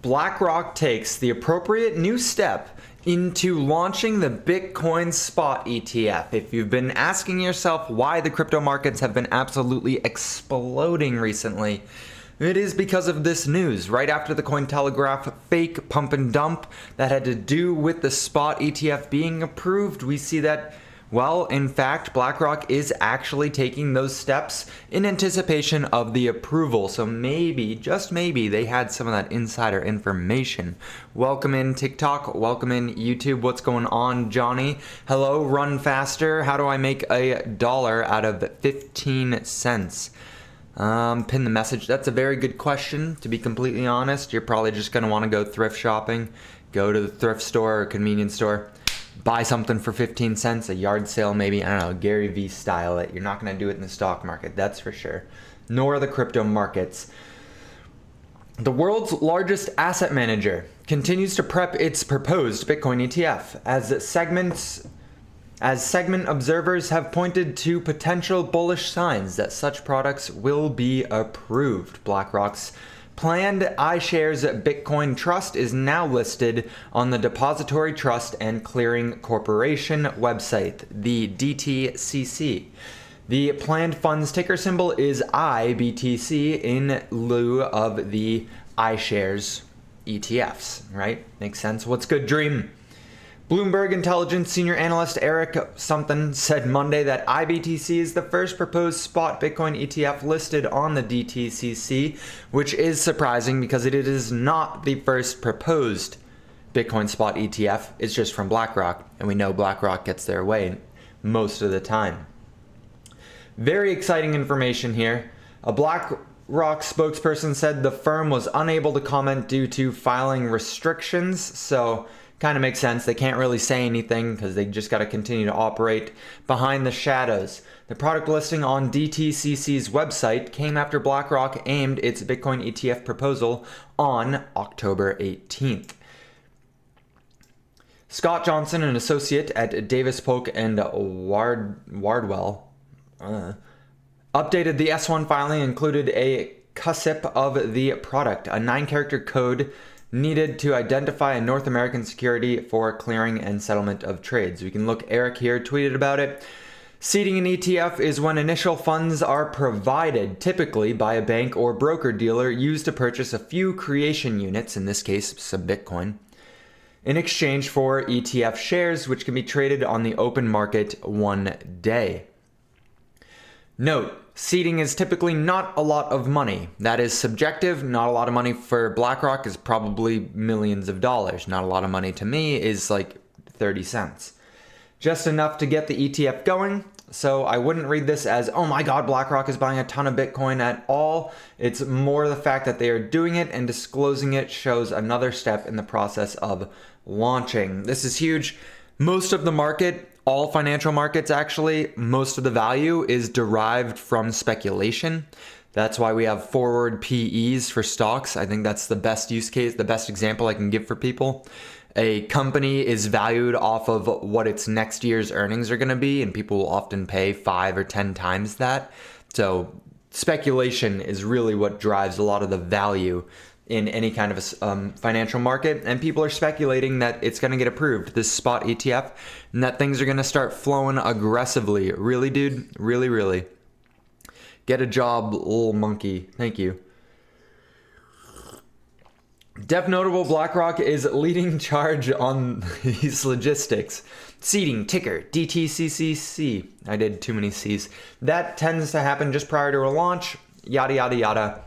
BlackRock takes the appropriate new step into launching the Bitcoin spot ETF. If you've been asking yourself why the crypto markets have been absolutely exploding recently, it is because of this news. Right after the Cointelegraph fake pump and dump that had to do with the spot ETF being approved, we see that, well, in fact, BlackRock is actually taking those steps in anticipation of the approval. So maybe, just maybe, they had some of that insider information. Welcome in TikTok, welcome in YouTube. What's going on, Johnny? Hello, Run Faster. How do I make $1 out of 15 cents? Pin the message. That's a very good question, to be completely honest. You're probably just going to want to go thrift shopping, go to the thrift store or convenience store, buy something for 15 cents, a yard sale maybe, I don't know, Gary Vee style it. You're not going to do it in the stock market, that's for sure. Nor the crypto markets. The world's largest asset manager continues to prep its proposed Bitcoin ETF as segment observers have pointed to potential bullish signs that such products will be approved. BlackRock's planned iShares Bitcoin Trust is now listed on the Depository Trust and Clearing Corporation website, the DTCC. The planned fund's ticker symbol is IBTC in lieu of the iShares ETFs, right? Makes sense. What's good, Dream? Bloomberg Intelligence senior analyst Eric something said Monday that IBTC is the first proposed spot Bitcoin ETF listed on the DTCC, which is surprising because it is not the first proposed Bitcoin spot ETF. It's just from BlackRock, and we know BlackRock gets their way most of the time. Very exciting information here. A BlackRock spokesperson said the firm was unable to comment due to filing restrictions, so kind of makes sense. They can't really say anything because they just got to continue to operate behind the shadows. The product listing on DTCC's website came after BlackRock aimed its Bitcoin ETF proposal on October 18th. Scott Johnson, an associate at Davis Polk and Wardwell, updated the S1 filing, included a CUSIP of the product, a 9-character code needed to identify a North American security for clearing and settlement of trades. We can look, Eric here tweeted about it. Seeding an ETF is when initial funds are provided, typically by a bank or broker dealer, used to purchase a few creation units, in this case some Bitcoin, in exchange for ETF shares, which can be traded on the open market one day. Note, seeding is typically not a lot of money. That is subjective. Not a lot of money for BlackRock is probably millions of dollars. Not a lot of money to me is like 30 cents. Just enough to get the ETF going. So I wouldn't read this as, oh my God, BlackRock is buying a ton of Bitcoin at all. It's more the fact that they are doing it and disclosing it shows another step in the process of launching. This is huge. Most of the market, all financial markets actually, most of the value is derived from speculation. That's why we have forward PEs for stocks. I think that's the best use case, the best example I can give for people. A company is valued off of what its next year's earnings are going to be, and people will often pay 5 or 10 times that. So speculation is really what drives a lot of the value in any kind of financial market, and people are speculating that it's going to get approved, this spot ETF, and that things are going to start flowing aggressively. Really, dude? Really, really. Get a job, little monkey. Thank you. Def notable, BlackRock is leading charge on these logistics. Seeding, ticker, DTCCC. I did too many C's. That tends to happen just prior to a launch, yada, yada, yada.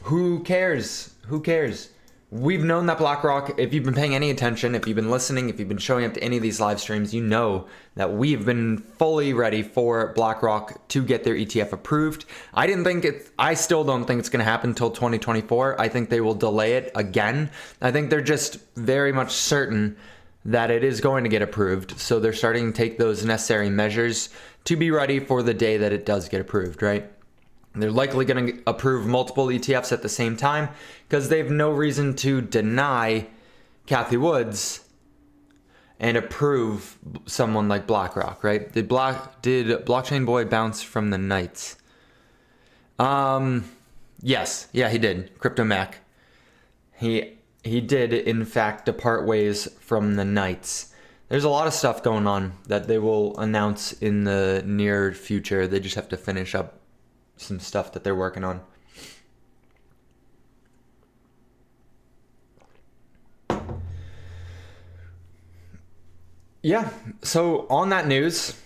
Who cares? Who cares? We've known that BlackRock, if you've been paying any attention, if you've been listening, if you've been showing up to any of these live streams, you know that we've been fully ready for BlackRock to get their ETF approved. I still don't think it's going to happen until 2024. I think they will delay it again. I think they're just very much certain that it is going to get approved. So they're starting to take those necessary measures to be ready for the day that it does get approved, right? They're likely going to approve multiple ETFs at the same time because they have no reason to deny Cathie Woods and approve someone like BlackRock, right? Did Blockchain Boy bounce from the Knights? Yes. Yeah, he did. Crypto Mac. he did in fact depart ways from the Knights. There's a lot of stuff going on that they will announce in the near future. They just have to finish up some stuff that they're working on. Yeah, so on that news,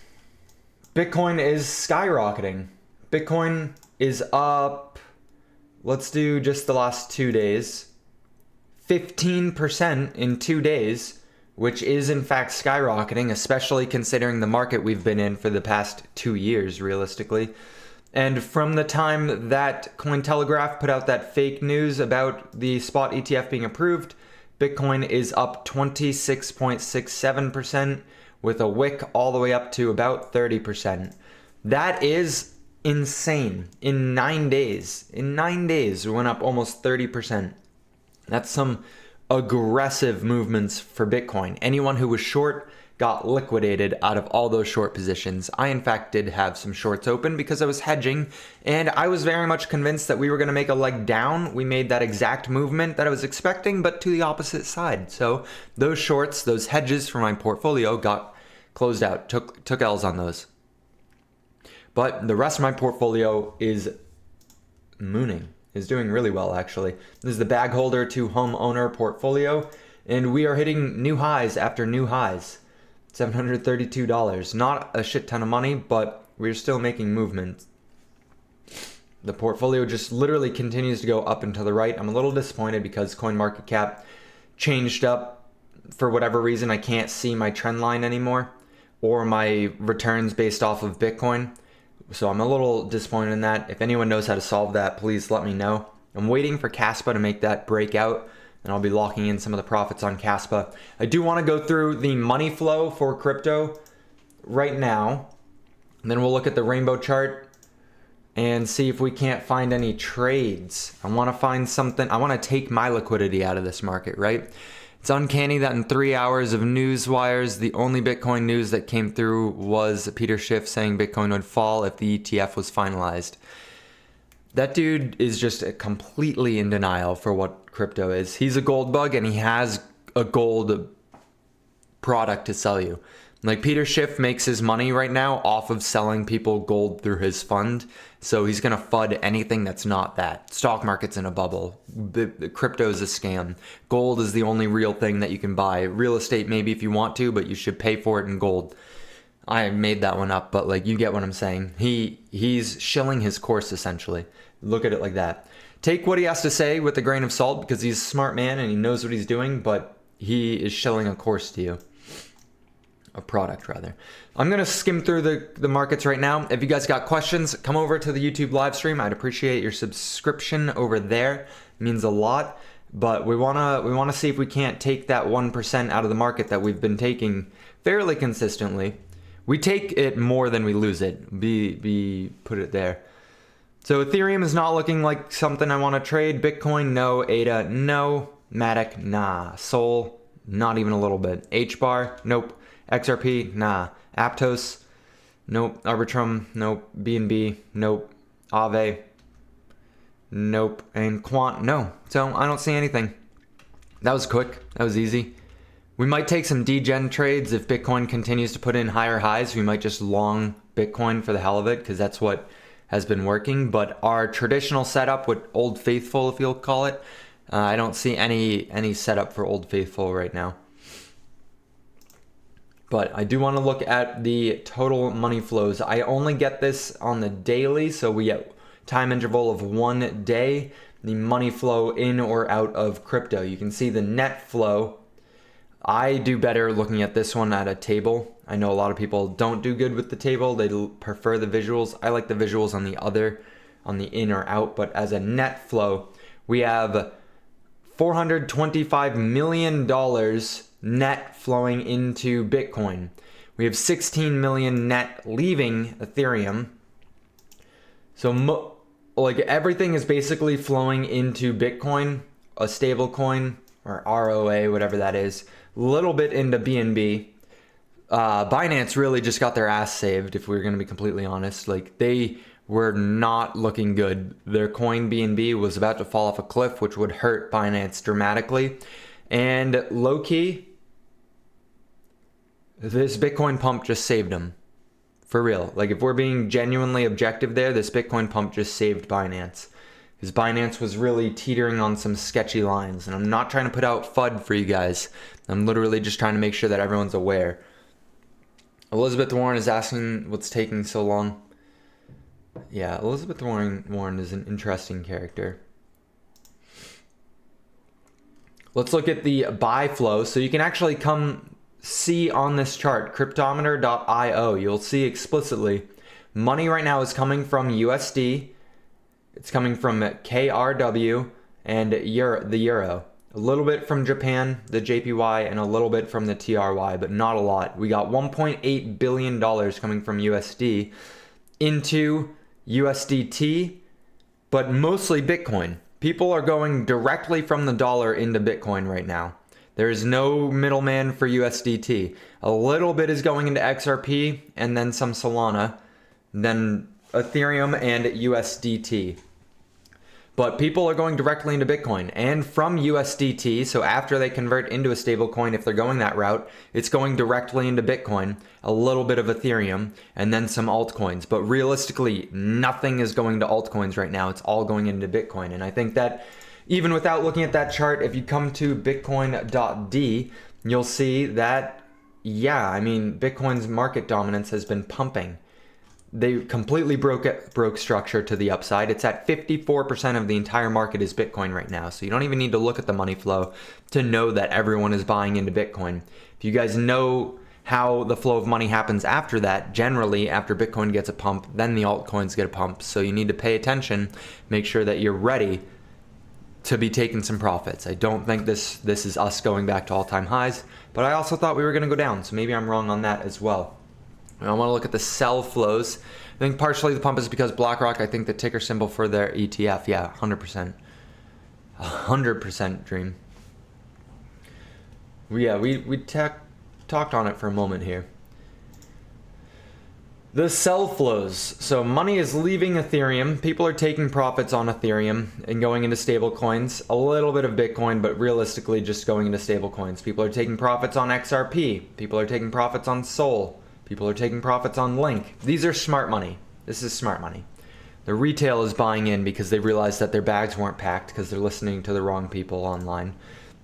Bitcoin is skyrocketing. Bitcoin is up, let's do just the last 2 days, 15% in 2 days, which is in fact skyrocketing, especially considering the market we've been in for the past 2 years, realistically. And from the time that Cointelegraph put out that fake news about the spot ETF being approved, Bitcoin is up 26.67% with a wick all the way up to about 30%. That is insane. In 9 days. In 9 days, we went up almost 30%. That's some aggressive movements for Bitcoin. Anyone who was short got liquidated out of all those short positions. I, in fact, did have some shorts open because I was hedging, and I was very much convinced that we were going to make a leg down. We made that exact movement that I was expecting, but to the opposite side. So those shorts, those hedges for my portfolio got closed out, took L's on those. But the rest of my portfolio is mooning, is doing really well, actually. This is the bag holder to homeowner portfolio, and we are hitting new highs after new highs. $732. Not a shit ton of money, but we're still making movement. The portfolio just literally continues to go up and to the right. I'm a little disappointed because CoinMarketCap changed up for whatever reason. I can't see my trend line anymore or my returns based off of Bitcoin. So I'm a little disappointed in that. If anyone knows how to solve that, please let me know. I'm waiting for Kaspa to make that breakout, and I'll be locking in some of the profits on Kaspa. I do want to go through the money flow for crypto right now. And then we'll look at the rainbow chart and see if we can't find any trades. I want to find something. I want to take my liquidity out of this market, right? It's uncanny that in 3 hours of news wires, the only Bitcoin news that came through was Peter Schiff saying Bitcoin would fall if the ETF was finalized. That dude is just completely in denial for what crypto is. He's a gold bug and he has a gold product to sell you. Like Peter Schiff makes his money right now off of selling people gold through his fund. So he's going to FUD anything that's not that. Stock market's in a bubble. The crypto is a scam. Gold is the only real thing that you can buy. Real estate maybe if you want to, but you should pay for it in gold. I made that one up, but like you get what I'm saying. He's shilling his course essentially. Look at it like that. Take what he has to say with a grain of salt because he's a smart man and he knows what he's doing, but he is shilling a course to you. A product rather. I'm going to skim through the markets right now. If you guys got questions, come over to the YouTube live stream. I'd appreciate your subscription over there. It means a lot. But we want to see if we can't take that 1% out of the market that we've been taking fairly consistently. We take it more than we lose it. Put it there. So Ethereum is not looking like something I want to trade. Bitcoin, no. ADA, no. Matic, nah. Sol, not even a little bit. HBAR, nope. XRP, nah. Aptos, nope. Arbitrum, nope. BNB, nope. Aave, nope. And Quant, no. So I don't see anything. That was quick. That was easy. We might take some degen trades if Bitcoin continues to put in higher highs. We might just long Bitcoin for the hell of it because that's what has been working. But our traditional setup with Old Faithful, if you'll call it, I don't see any setup for Old Faithful right now. But I do want to look at the total money flows. I only get this on the daily, so we get time interval of 1 day, the money flow in or out of crypto. You can see the net flow. I do better looking at this one at a table. I know a lot of people don't do good with the table. They prefer the visuals. I like the visuals on the in or out, but as a net flow, we have $425 million net flowing into Bitcoin. We have 16 million net leaving Ethereum. So like everything is basically flowing into Bitcoin, a stable coin or ROA, whatever that is, a little bit into BNB. Binance really just got their ass saved, if we're going to be completely honest. Like they were not looking good. Their coin BNB was about to fall off a cliff, which would hurt Binance dramatically. And low-key, this Bitcoin pump just saved them. For real. Like, if we're being genuinely objective there, this Bitcoin pump just saved Binance. Because Binance was really teetering on some sketchy lines. And I'm not trying to put out FUD for you guys. I'm literally just trying to make sure that everyone's aware. Elizabeth Warren is asking what's taking so long. Yeah, Elizabeth Warren is an interesting character. Let's look at the buy flow. So you can actually come see on this chart, cryptometer.io. You'll see explicitly money right now is coming from USD. It's coming from KRW and the euro. A little bit from Japan, the JPY, and a little bit from the TRY, but not a lot. We got $1.8 billion coming from USD into USDT, but mostly Bitcoin. People are going directly from the dollar into Bitcoin right now. There is no middleman for USDT. A little bit is going into XRP and then some Solana, then Ethereum and USDT. But people are going directly into Bitcoin and from USDT. So after they convert into a stable coin, if they're going that route, it's going directly into Bitcoin, a little bit of Ethereum, and then some altcoins. But realistically, nothing is going to altcoins right now. It's all going into Bitcoin. And I think that even without looking at that chart, if you come to bitcoin.d, you'll see that, yeah, I mean, Bitcoin's market dominance has been pumping. They completely broke structure to the upside. It's at 54% of the entire market is Bitcoin right now. So you don't even need to look at the money flow to know that everyone is buying into Bitcoin. If you guys know how the flow of money happens after that, generally after Bitcoin gets a pump, then the altcoins get a pump. So you need to pay attention, make sure that you're ready to be taking some profits. I don't think this is us going back to all-time highs, but I also thought we were going to go down. So maybe I'm wrong on that as well. I want to look at the sell flows. I think partially the pump is because BlackRock, I think the ticker symbol for their ETF, yeah, 100%. 100% dream. Yeah, we talked on it for a moment here. The sell flows. So money is leaving Ethereum. People are taking profits on Ethereum and going into stable coins. A little bit of Bitcoin, but realistically just going into stable coins. People are taking profits on XRP. People are taking profits on Sol. People are taking profits on Link. These are smart money. This is smart money. The retail is buying in because they realized that their bags weren't packed because they're listening to the wrong people online.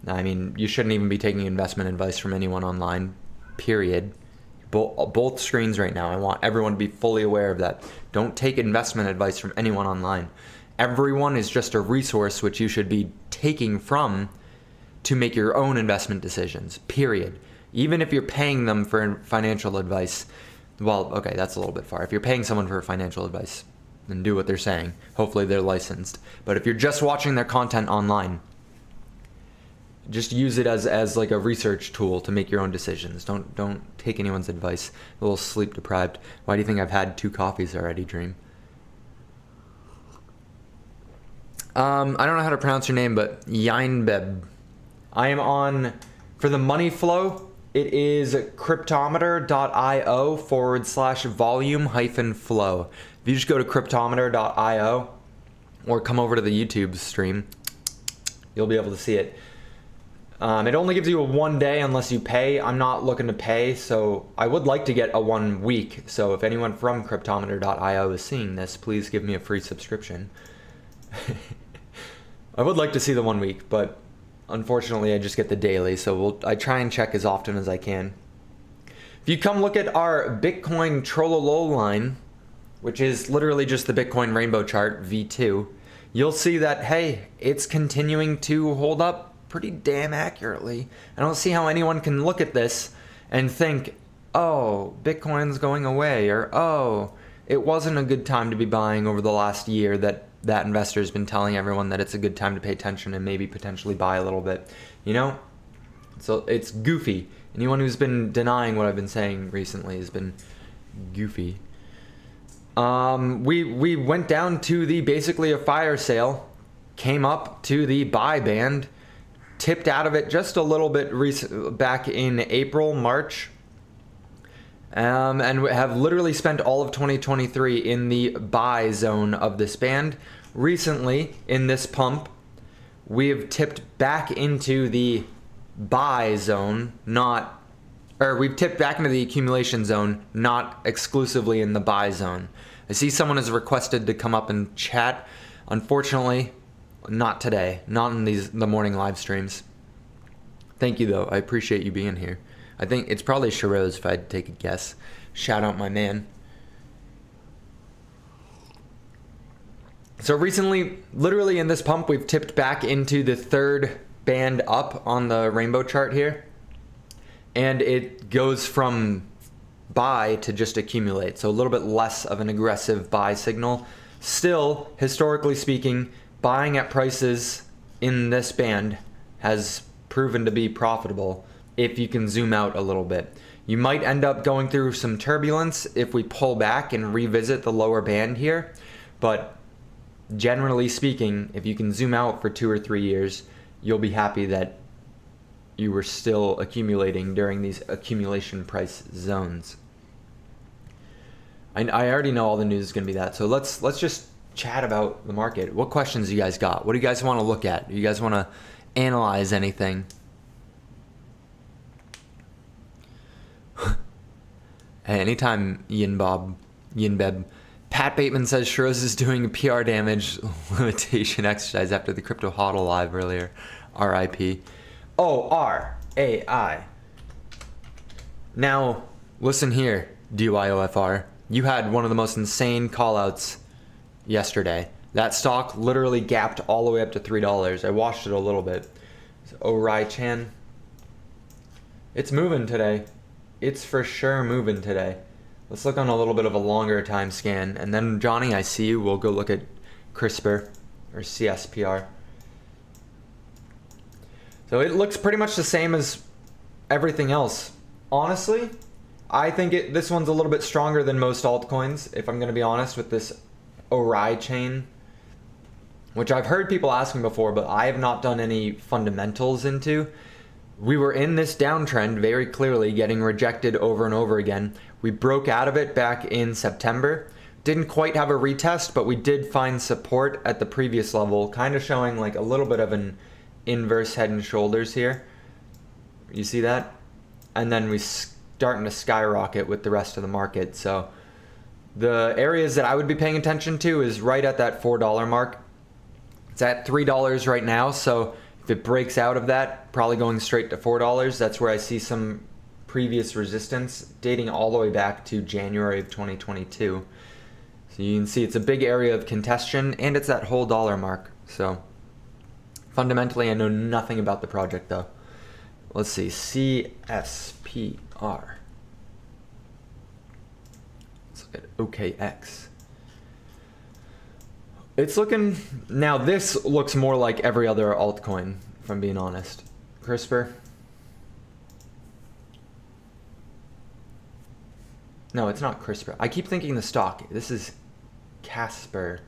I mean, you shouldn't even be taking investment advice from anyone online, period. Both screens right now, I want everyone to be fully aware of that. Don't take investment advice from anyone online. Everyone is just a resource which you should be taking from to make your own investment decisions, period. Even if you're paying them for financial advice, well, okay, that's a little bit far. If you're paying someone for financial advice, then do what they're saying. Hopefully they're licensed. But if you're just watching their content online, just use it as like a research tool to make your own decisions. Don't take anyone's advice. A little sleep deprived. Why do you think I've had 2 coffees already, Dream? I don't know how to pronounce your name, but Yinbeb. I am on, for the money flow, it is cryptometer.io/volume-flow. If you just go to cryptometer.io or come over to the YouTube stream, you'll be able to see it. It only gives you a 1 day unless you pay. I'm not looking to pay, so I would like to get a 1 week. So if anyone from cryptometer.io is seeing this, please give me a free subscription. I would like to see the 1 week, but unfortunately I just get the daily, so I try and check as often as I can. If you come look at our Bitcoin Trollolol line, which is literally just the Bitcoin rainbow chart, V2, you'll see that, hey, it's continuing to hold up pretty damn accurately. I don't see how anyone can look at this and think, oh, Bitcoin's going away, or oh, it wasn't a good time to be buying over the last year that investor's been telling everyone that it's a good time to pay attention and maybe potentially buy a little bit. You know? So it's goofy. Anyone who's been denying what I've been saying recently has been goofy. We went down to the basically a fire sale, came up to the buy band, tipped out of it just a little bit back in April, March, and we have literally spent all of 2023 in the buy zone of this band. Recently, in this pump, we have tipped back into the buy zone, we've tipped back into the accumulation zone, not exclusively in the buy zone. I see someone has requested to come up and chat. Unfortunately, not today, not in the morning live streams. Thank you though, I appreciate you being here. I think it's probably Shiroz if I had to take a guess. Shout out my man. So recently, literally in this pump, we've tipped back into the third band up on the rainbow chart here. And it goes from buy to just accumulate. So a little bit less of an aggressive buy signal. Still, historically speaking, buying at prices in this band has proven to be profitable if you can zoom out a little bit. You might end up going through some turbulence if we pull back and revisit the lower band here, but generally speaking, if you can zoom out for 2 or 3 years, you'll be happy that you were still accumulating during these accumulation price zones. I already know all the news is going to be that, so let's just chat about the market. What questions do you guys got? What do you guys want to look at? Do you guys want to analyze anything? Hey, anytime Yinbeb. Pat Bateman says Shiroz is doing a PR damage limitation exercise after the crypto hodl live earlier. RIP. Oh, R-A-I. Now, listen here, DYOFR. You had one of the most insane callouts yesterday. That stock literally gapped all the way up to $3. I watched it a little bit. So, Orai-chan. It's moving today. It's for sure moving today. Let's look on a little bit of a longer time scan. And then, Johnny, I see you. We'll go look at CRISPR or CSPR. So it looks pretty much the same as everything else. Honestly, I think this one's a little bit stronger than most altcoins, if I'm going to be honest, with this Orai chain, which I've heard people asking before, but I have not done any fundamentals into. We were in this downtrend very clearly, getting rejected over and over again. We broke out of it back in September. Didn't quite have a retest, but we did find support at the previous level, kind of showing like a little bit of an inverse head and shoulders here. You see that? And then we starting to skyrocket with the rest of the market. So the areas that I would be paying attention to is right at that $4 mark. It's at $3 right now, so if it breaks out of that, probably going straight to $4. That's where I see some previous resistance dating all the way back to January of 2022. So you can see it's a big area of contention, and it's that whole dollar mark. So fundamentally, I know nothing about the project though. Let's see, CSPR. Let's look at OKX. It's looking, now this looks more like every other altcoin, if I'm being honest. CRISPR. No, it's not CRISPR. I keep thinking the stock. This is Casper.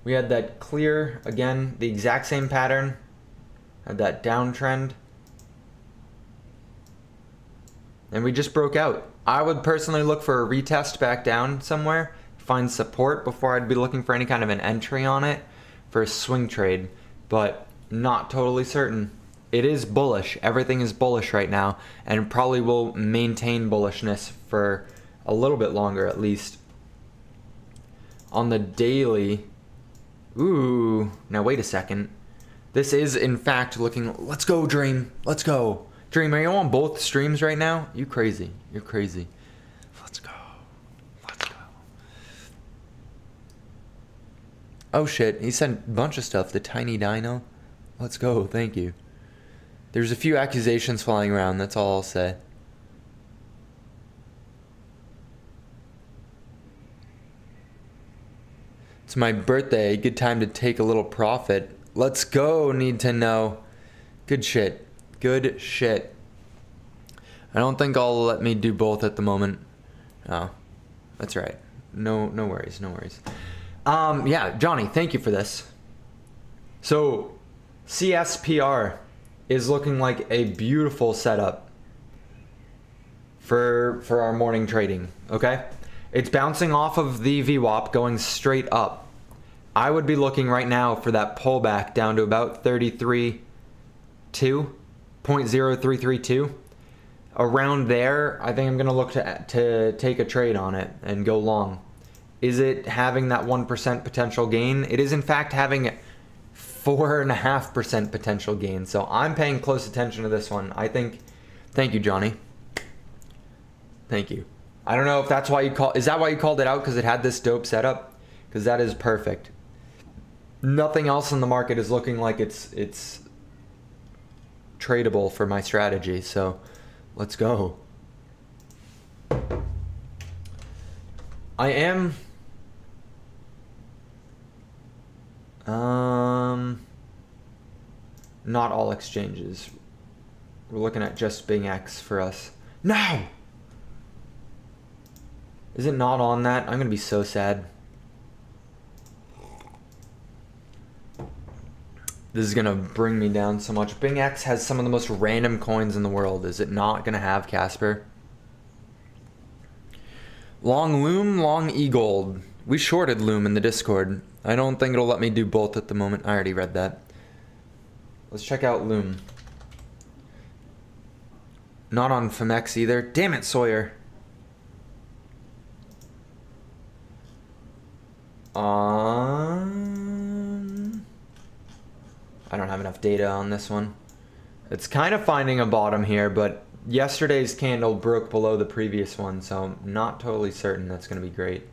We had that clear, again, the exact same pattern. Had that downtrend. And we just broke out. I would personally look for a retest back down somewhere. Find support before I'd be looking for any kind of an entry on it for a swing trade. But not totally certain. It is bullish. Everything is bullish right now. And probably will maintain bullishness for a little bit longer at least. On the daily... Ooh, now wait a second. This is in fact looking, let's go Dream, let's go. Dream, are you on both streams right now? You crazy, you're crazy. Let's go, let's go. Oh shit, he sent a bunch of stuff, the Tiny Dino. Let's go, thank you. There's a few accusations flying around, that's all I'll say. It's my birthday, good time to take a little profit. Let's go, need to know. Good shit, good shit. I don't think I'll let me do both at the moment. Oh, that's right. No worries, no worries. Yeah, Johnny, thank you for this. So, CSPR is looking like a beautiful setup for our morning trading, okay? It's bouncing off of the VWAP going straight up. I would be looking right now for that pullback down to about 0.0332. Around there, I think I'm going to look to take a trade on it and go long. Is it having that 1% potential gain? It is in fact having 4.5% potential gain. So I'm paying close attention to this one. I think, thank you, Johnny. Thank you. I don't know if that's why you is that why you called it out? Because it had this dope setup? Because that is perfect. Nothing else in the market is looking like it's tradable for my strategy. So let's go. I am not all exchanges. We're looking at just BingX for us. No! Is it not on that? I'm gonna be so sad. This is gonna bring me down so much. BingX has some of the most random coins in the world. Is it not gonna have Casper? Long Loom, long eGold. We shorted Loom in the Discord. I don't think it'll let me do both at the moment. I already read that. Let's check out Loom. Not on FMX either. Damn it, Sawyer. I don't have enough data on this one. It's kind of finding a bottom here, but yesterday's candle broke below the previous one, so I'm not totally certain that's going to be great.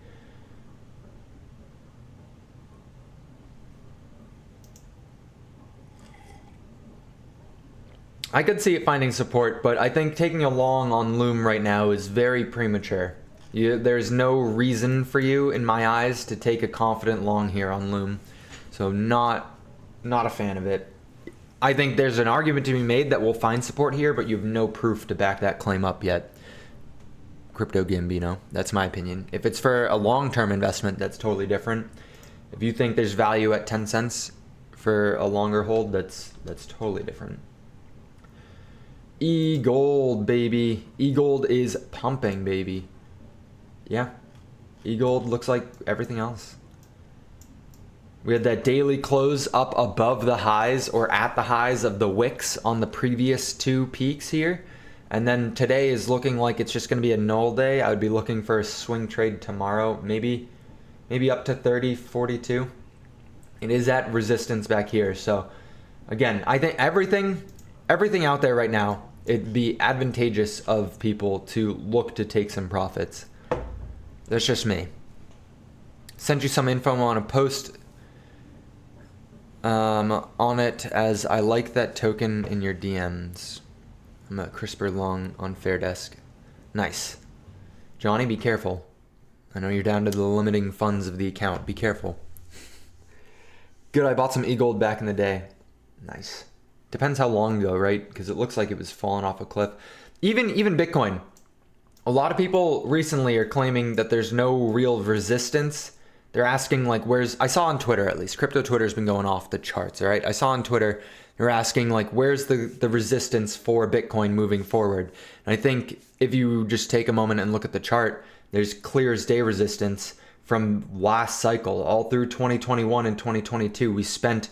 I could see it finding support, but I think taking a long on Loom right now is very premature. There's no reason for you, in my eyes, to take a confident long here on Loom. So not a fan of it. I think there's an argument to be made that we'll find support here, but you have no proof to back that claim up yet. Crypto Gambino, that's my opinion. If it's for a long-term investment, that's totally different. If you think there's value at 10 cents for a longer hold, that's totally different. eGold, baby. eGold is pumping, baby. Yeah. eGold looks like everything else. We had that daily close up above the highs or at the highs of the wicks on the previous two peaks here. And then today is looking like it's just going to be a null day. I would be looking for a swing trade tomorrow, maybe up to 30.42. It is at resistance back here. So again, I think everything out there right now, it'd be advantageous of people to look to take some profits. That's just me. Sent you some info on a post on it, as I like that token in your DMs. I'm a CRISPR long on Fairdesk. Nice. Johnny, be careful. I know you're down to the limiting funds of the account. Be careful. Good, I bought some eGold back in the day. Nice. Depends how long ago, right? Because it looks like it was falling off a cliff. Even Bitcoin. A lot of people recently are claiming that there's no real resistance. They're asking like, I saw on Twitter at least, crypto Twitter's been going off the charts, all right? I saw on Twitter, they're asking like, where's the resistance for Bitcoin moving forward? And I think if you just take a moment and look at the chart, there's clear as day resistance from last cycle, all through 2021 and 2022. We spent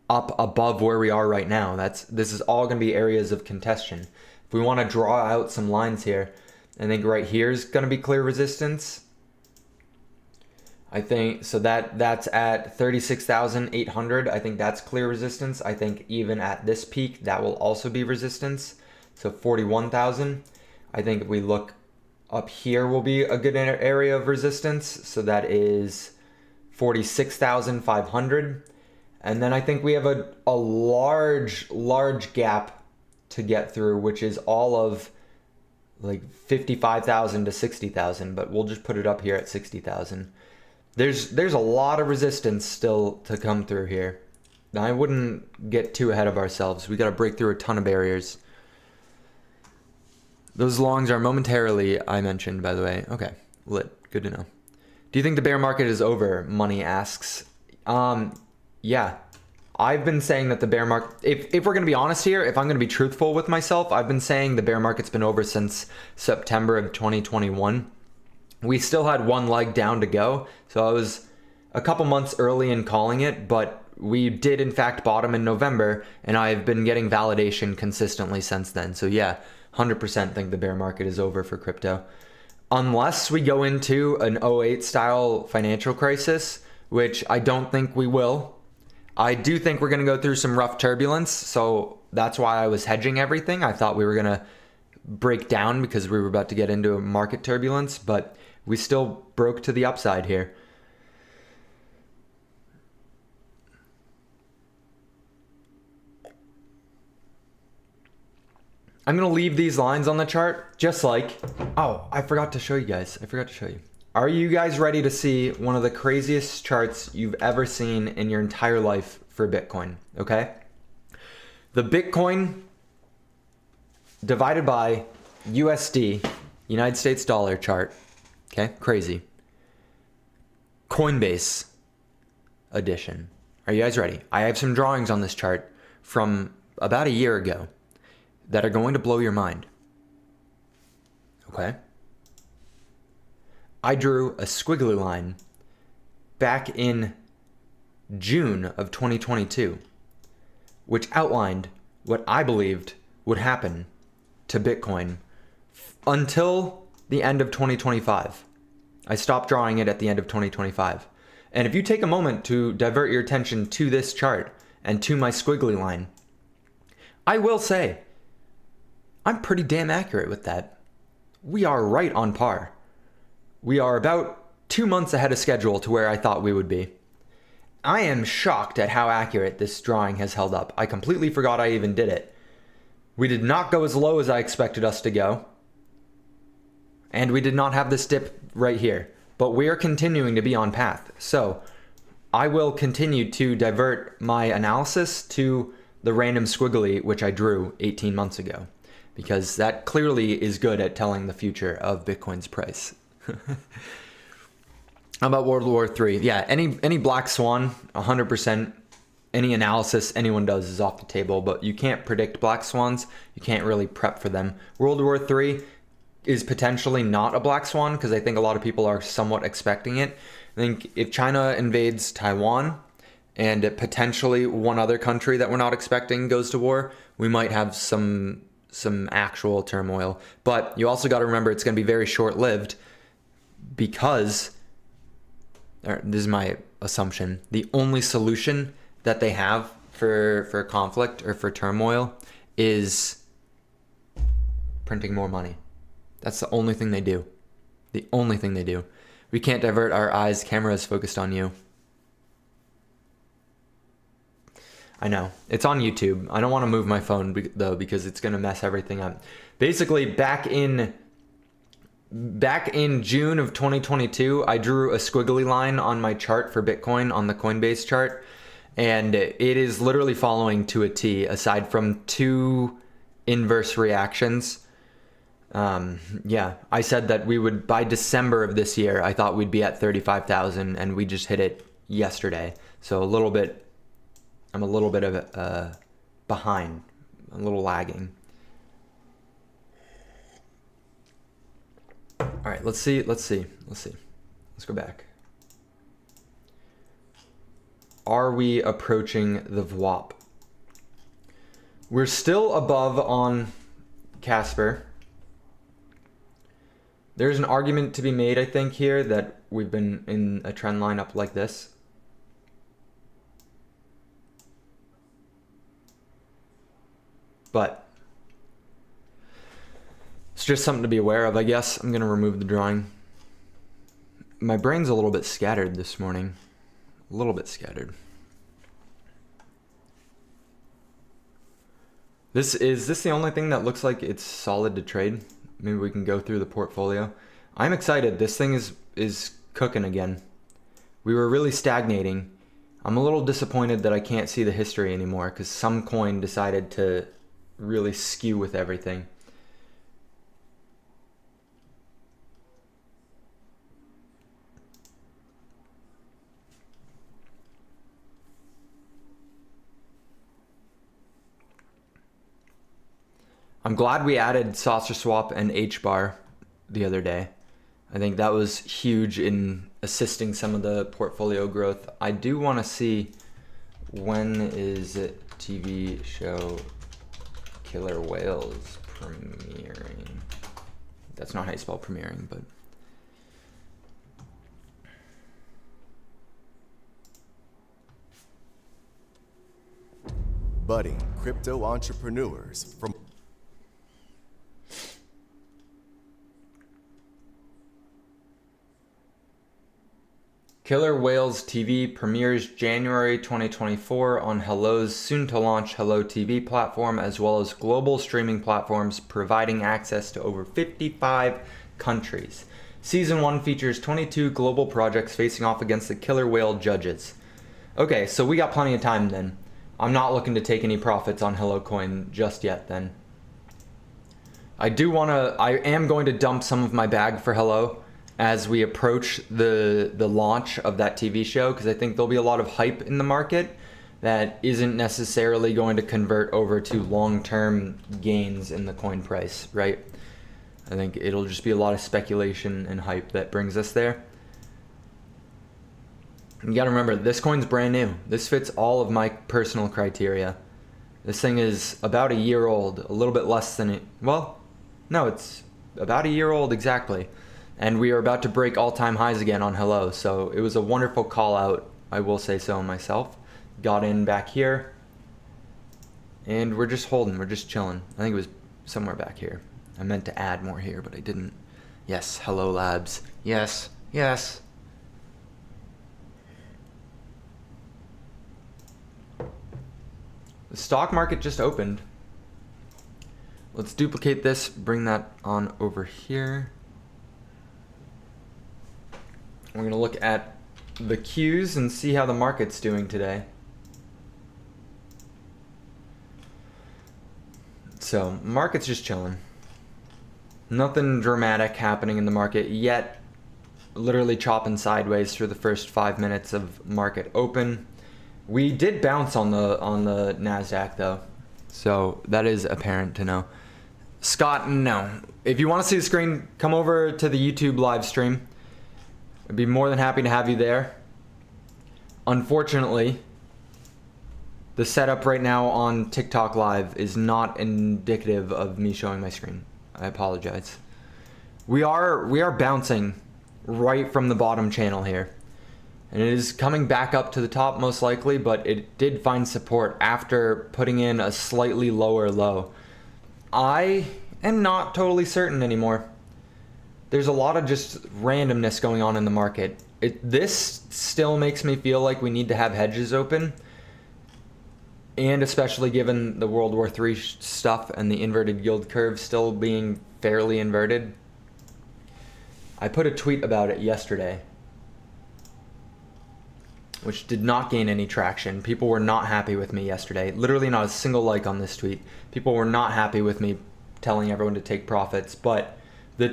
up above where we are right now. This is all going to be areas of contention. If we want to draw out some lines here, I think right here is going to be clear resistance. I think so that's at 36,800. I think that's clear resistance. I think even at this peak, that will also be resistance. So 41,000. I think if we look up here will be a good area of resistance. So that is 46,500. And then I think we have a large gap to get through, which is all of like 55,000 to 60,000, but we'll just put it up here at 60,000. There's a lot of resistance still to come through here. Now, I wouldn't get too ahead of ourselves. We got to break through a ton of barriers. Those longs are momentarily, I mentioned, by the way. Okay, lit. Good to know. Do you think the bear market is over? Money asks. Yeah. I've been saying that the bear market, if we're going to be honest here, if I'm going to be truthful with myself, I've been saying the bear market's been over since September of 2021. We still had one leg down to go, so I was a couple months early in calling it, but we did in fact bottom in November, and I've been getting validation consistently since then. So yeah, 100% think the bear market is over for crypto. Unless we go into an '08 style financial crisis, which I don't think we will. I do think we're going to go through some rough turbulence, so that's why I was hedging everything. I thought we were going to break down because we were about to get into a market turbulence, but we still broke to the upside here. I'm going to leave these lines on the chart just like, oh, I forgot to show you guys. Are you guys ready to see one of the craziest charts you've ever seen in your entire life for Bitcoin? Okay. The Bitcoin divided by USD, United States dollar chart. Okay. Crazy. Coinbase edition. Are you guys ready? I have some drawings on this chart from about a year ago that are going to blow your mind. Okay. I drew a squiggly line back in June of 2022, which outlined what I believed would happen to Bitcoin until the end of 2025. I stopped drawing it at the end of 2025. And if you take a moment to divert your attention to this chart and to my squiggly line, I will say, I'm pretty damn accurate with that. We are right on par. We are about 2 months ahead of schedule to where I thought we would be. I am shocked at how accurate this drawing has held up. I completely forgot I even did it. We did not go as low as I expected us to go. And we did not have this dip right here. But we are continuing to be on path. So I will continue to divert my analysis to the random squiggly which I drew 18 months ago, because that clearly is good at telling the future of Bitcoin's price. How about World War III? Yeah, any black swan, 100%. Any analysis anyone does is off the table, but you can't predict black swans. You can't really prep for them. World War III is potentially not a black swan because I think a lot of people are somewhat expecting it. I think if China invades Taiwan and potentially one other country that we're not expecting goes to war, we might have some actual turmoil. But you also got to remember it's going to be very short-lived because, this is my assumption, the only solution that they have for conflict or for turmoil is printing more money. That's the only thing they do. The only thing they do. We can't divert our eyes. Camera is focused on you. I know. It's on YouTube. I don't want to move my phone though because it's going to mess everything up. Basically, back in June of 2022, I drew a squiggly line on my chart for Bitcoin on the Coinbase chart, and it is literally following to a T aside from 2 inverse reactions. Yeah, I said that we would, by December of this year, I thought we'd be at 35,000 and we just hit it yesterday. So I'm a little bit of behind, a little lagging. All right, let's see. Let's go back. Are we approaching the VWAP? We're still above on Casper. There's an argument to be made, I think, here that we've been in a trend line up like this. But it's just something to be aware of, I guess. I'm going to remove the drawing. My brain's a little bit scattered this morning. A little bit scattered. Is this the only thing that looks like it's solid to trade? Maybe we can go through the portfolio. I'm excited. This thing is cooking again. We were really stagnating. I'm a little disappointed that I can't see the history anymore because some coin decided to really skew with everything. I'm glad we added Saucer Swap and HBAR the other day. I think that was huge in assisting some of the portfolio growth. I do want to see, when is TV show Killer Whales premiering? That's not how you spell premiering, but... Budding crypto entrepreneurs from Killer Whales TV premieres January 2024 on Hello's soon-to-launch Hello TV platform, as well as global streaming platforms, providing access to over 55 countries. Season 1 features 22 global projects facing off against the Killer Whale judges. Okay, so we got plenty of time then. I'm not looking to take any profits on Hello Coin just yet then. I am going to dump some of my bag for Hello as we approach the launch of that TV show, because I think there'll be a lot of hype in the market that isn't necessarily going to convert over to long-term gains in the coin price, right? I think it'll just be a lot of speculation and hype that brings us there. You gotta remember, this coin's brand new. This fits all of my personal criteria. This thing is about a year old, a little bit less than it. Well, no, it's about a year old exactly. And we are about to break all-time highs again on Hello. So it was a wonderful call out, I will say so myself. Got in back here. And we're just holding, we're just chilling. I think it was somewhere back here. I meant to add more here, but I didn't. Yes, Hello Labs. Yes, yes. The stock market just opened. Let's duplicate this, bring that on over here. We're going to look at the Qs and see how the market's doing today. So, market's just chilling. Nothing dramatic happening in the market yet. Literally chopping sideways through the first 5 minutes of market open. We did bounce on the NASDAQ though. So, that is apparent to know. Scott, no. If you want to see the screen, come over to the YouTube live stream. I'd be more than happy to have you there. Unfortunately, the setup right now on TikTok Live is not indicative of me showing my screen. I apologize. We are bouncing right from the bottom channel here. And it is coming back up to the top most likely, but it did find support after putting in a slightly lower low. I am not totally certain anymore. There's a lot of just randomness going on in the market. This still makes me feel like we need to have hedges open. And especially given the World War III stuff and the inverted yield curve still being fairly inverted. I put a tweet about it yesterday, which did not gain any traction. People were not happy with me yesterday. Literally not a single like on this tweet. People were not happy with me telling everyone to take profits, but the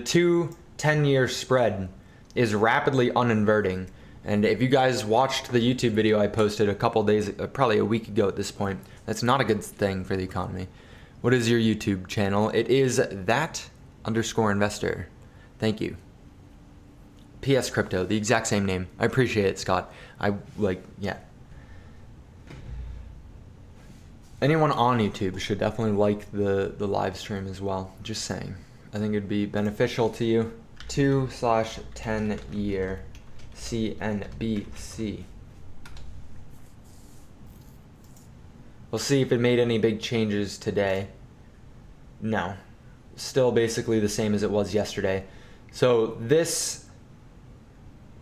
10-year spread is rapidly uninverting. And if you guys watched the YouTube video I posted a couple days, probably a week ago at this point, that's not a good thing for the economy. What is your YouTube channel? It is that_investor. Thank you. PS Crypto, the exact same name. I appreciate it, Scott. Yeah. Anyone on YouTube should definitely like the live stream as well. Just saying. I think it'd be beneficial to you. 2/10 year CNBC. We'll see if it made any big changes today. No. Still basically the same as it was yesterday. So this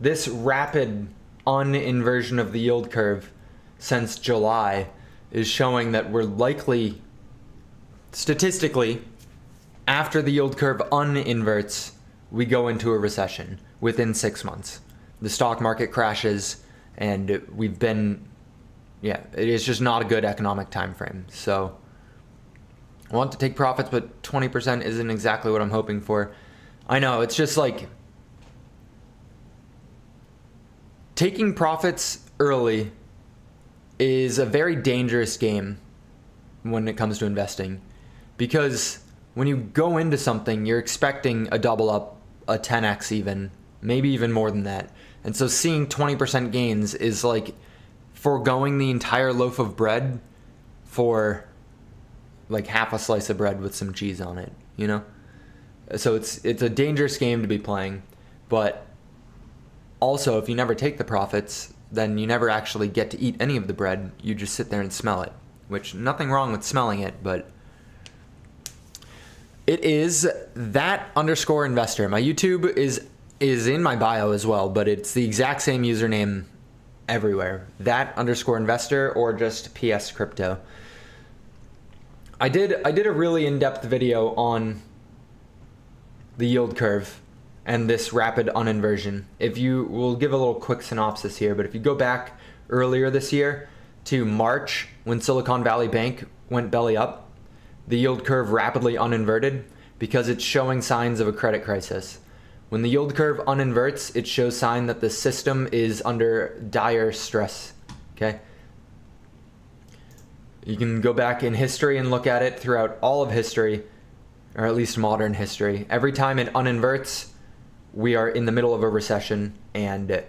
rapid uninversion of the yield curve since July is showing that we're likely, statistically, after the yield curve uninverts, we go into a recession within 6 months. The stock market crashes, and it is just not a good economic time frame. So I want to take profits, but 20% isn't exactly what I'm hoping for. I know, it's just like taking profits early is a very dangerous game when it comes to investing, because when you go into something, you're expecting a double up, a 10x even, maybe even more than that. And so seeing 20% gains is like foregoing the entire loaf of bread for like half a slice of bread with some cheese on it, you know? So it's a dangerous game to be playing, but also if you never take the profits, then you never actually get to eat any of the bread. You just sit there and smell it, which nothing wrong with smelling it, but it is that_investor. My YouTube is in my bio as well, but it's the exact same username everywhere. That_investor or just PS Crypto. I did a really in-depth video on the yield curve and this rapid uninversion. If you will give a little quick synopsis here, but if you go back earlier this year to March when Silicon Valley Bank went belly up, the yield curve rapidly uninverted because it's showing signs of a credit crisis. When the yield curve uninverts, it shows sign that the system is under dire stress, okay? You can go back in history and look at it throughout all of history, or at least modern history. Every time it uninverts, we are in the middle of a recession and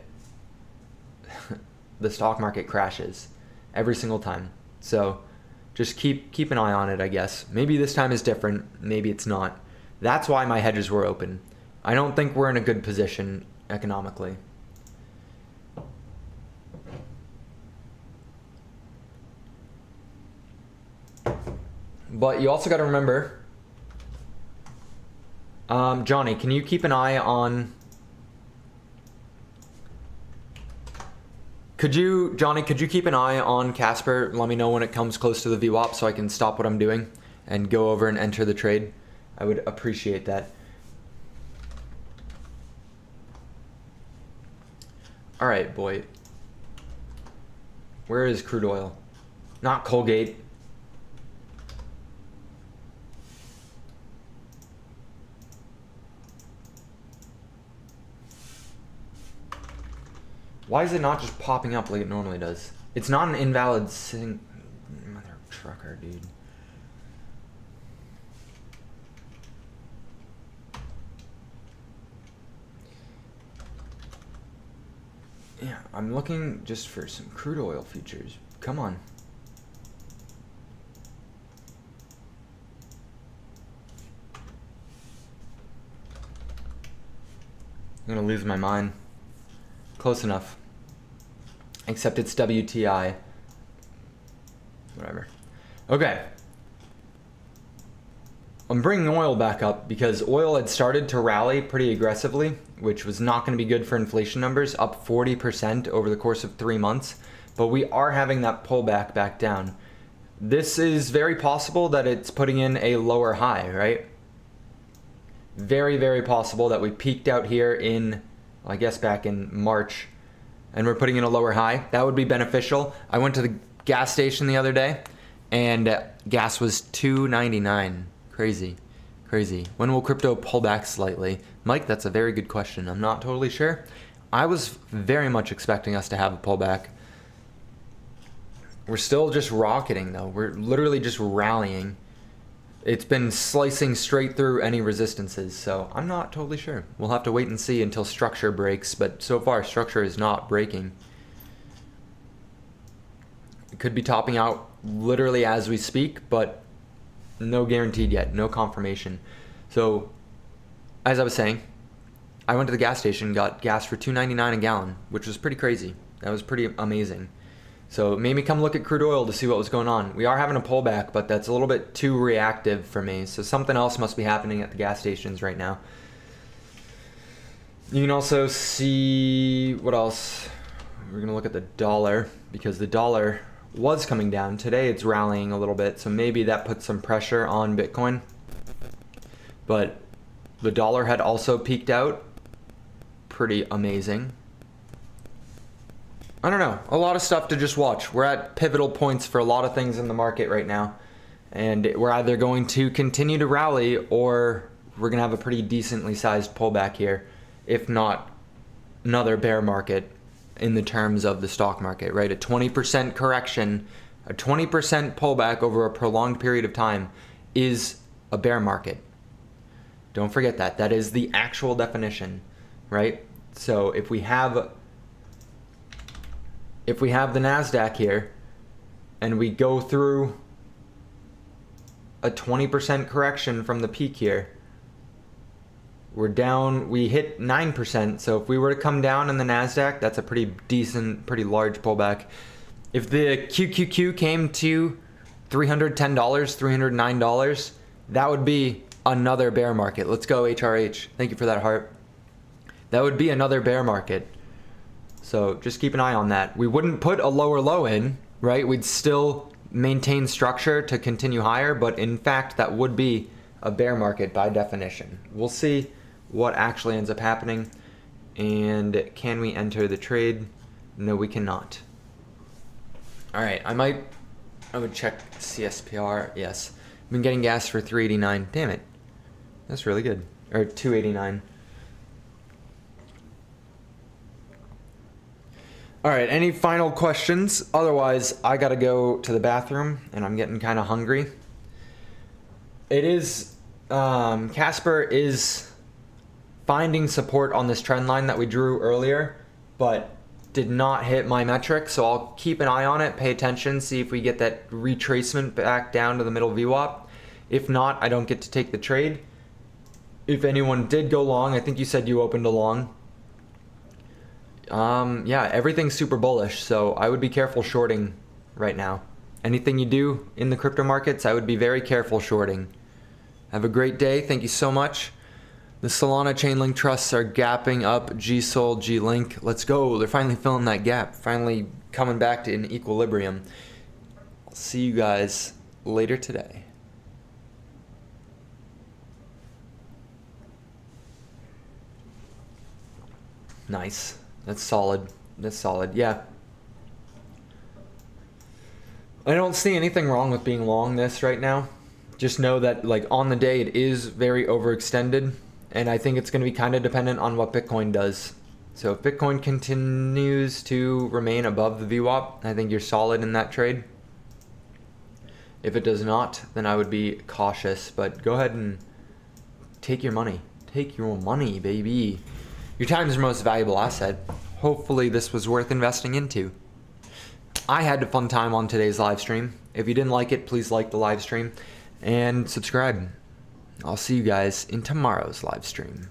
the stock market crashes every single time. So just keep an eye on it, I guess. Maybe this time is different, maybe it's not. That's why my hedges were open. I don't think we're in a good position economically. But you also got to remember, Johnny, can you keep an eye on... Johnny, could you keep an eye on Casper? Let me know when it comes close to the VWAP so I can stop what I'm doing and go over and enter the trade. I would appreciate that. All right, boy. Where is crude oil? Not Colgate. Why is it not just popping up like it normally does? It's not an invalid mother trucker, dude. Yeah, I'm looking just for some crude oil futures. Come on. I'm gonna lose my mind. Close enough. Except it's WTI. Whatever. Okay. I'm bringing oil back up because oil had started to rally pretty aggressively, which was not going to be good for inflation numbers, up 40% over the course of 3 months. But we are having that pullback back down. This is very possible that it's putting in a lower high, right? Very, very possible that we peaked out here in, I guess back in March, and we're putting in a lower high. That would be beneficial. I went to the gas station the other day and gas was $2.99. Crazy, crazy. When will crypto pull back slightly? Mike, that's a very good question. I'm not totally sure. I was very much expecting us to have a pullback. We're still just rocketing though. We're literally just rallying. It's been slicing straight through any resistances, so I'm not totally sure. We'll have to wait and see until structure breaks, but so far structure is not breaking. It could be topping out literally as we speak, but no guaranteed yet, no confirmation. So, as I was saying, I went to the gas station, got gas for $2.99 a gallon, which was pretty crazy. That was pretty amazing. So it made me come look at crude oil to see what was going on. We are having a pullback, but that's a little bit too reactive for me. So something else must be happening at the gas stations right now. You can also see, what else? We're gonna look at the dollar, because the dollar was coming down. Today it's rallying a little bit, so maybe that puts some pressure on Bitcoin. But the dollar had also peaked out. Pretty amazing. I don't know, a lot of stuff to just watch. We're at pivotal points for a lot of things in the market right now. And we're either going to continue to rally or we're going to have a pretty decently sized pullback here, if not another bear market in the terms of the stock market, right? A 20% correction, a 20% pullback over a prolonged period of time is a bear market. Don't forget that. That is the actual definition, right? So if we have the NASDAQ here and we go through a 20% correction from the peak here, we're down, we hit 9%. So if we were to come down in the NASDAQ, that's a pretty decent, pretty large pullback. If the QQQ came to $310, $309, that would be another bear market. Let's go HRH. Thank you for that heart. That would be another bear market. So just keep an eye on that. We wouldn't put a lower low in, right? We'd still maintain structure to continue higher, but in fact, that would be a bear market by definition. We'll see what actually ends up happening. And can we enter the trade? No, we cannot. All right, I would check CSPR. Yes, I've been getting gas for 389. Damn it, that's really good. Or 289. All right, any final questions? Otherwise, I gotta go to the bathroom and I'm getting kind of hungry. It is, Casper is finding support on this trend line that we drew earlier, but did not hit my metric. So I'll keep an eye on it, pay attention, see if we get that retracement back down to the middle VWAP. If not, I don't get to take the trade. If anyone did go long, I think you said you opened a long. Yeah, everything's super bullish, so I would be careful shorting right now. Anything you do in the crypto markets, I would be very careful shorting. Have a great day. Thank you so much. The Solana Chainlink trusts are gapping up GSOL, GLink. Let's go. They're finally filling that gap, finally coming back to an equilibrium. I'll see you guys later today. Nice. That's solid. That's solid. Yeah. I don't see anything wrong with being long this right now. Just know that like on the day it is very overextended, and I think it's going to be kind of dependent on what Bitcoin does. So if Bitcoin continues to remain above the VWAP, I think you're solid in that trade. If it does not, then I would be cautious, but go ahead and take your money. Take your money, baby. Your time is your most valuable asset. Hopefully this was worth investing into. I had a fun time on today's live stream. If you didn't like it, please like the live stream and subscribe. I'll see you guys in tomorrow's live stream.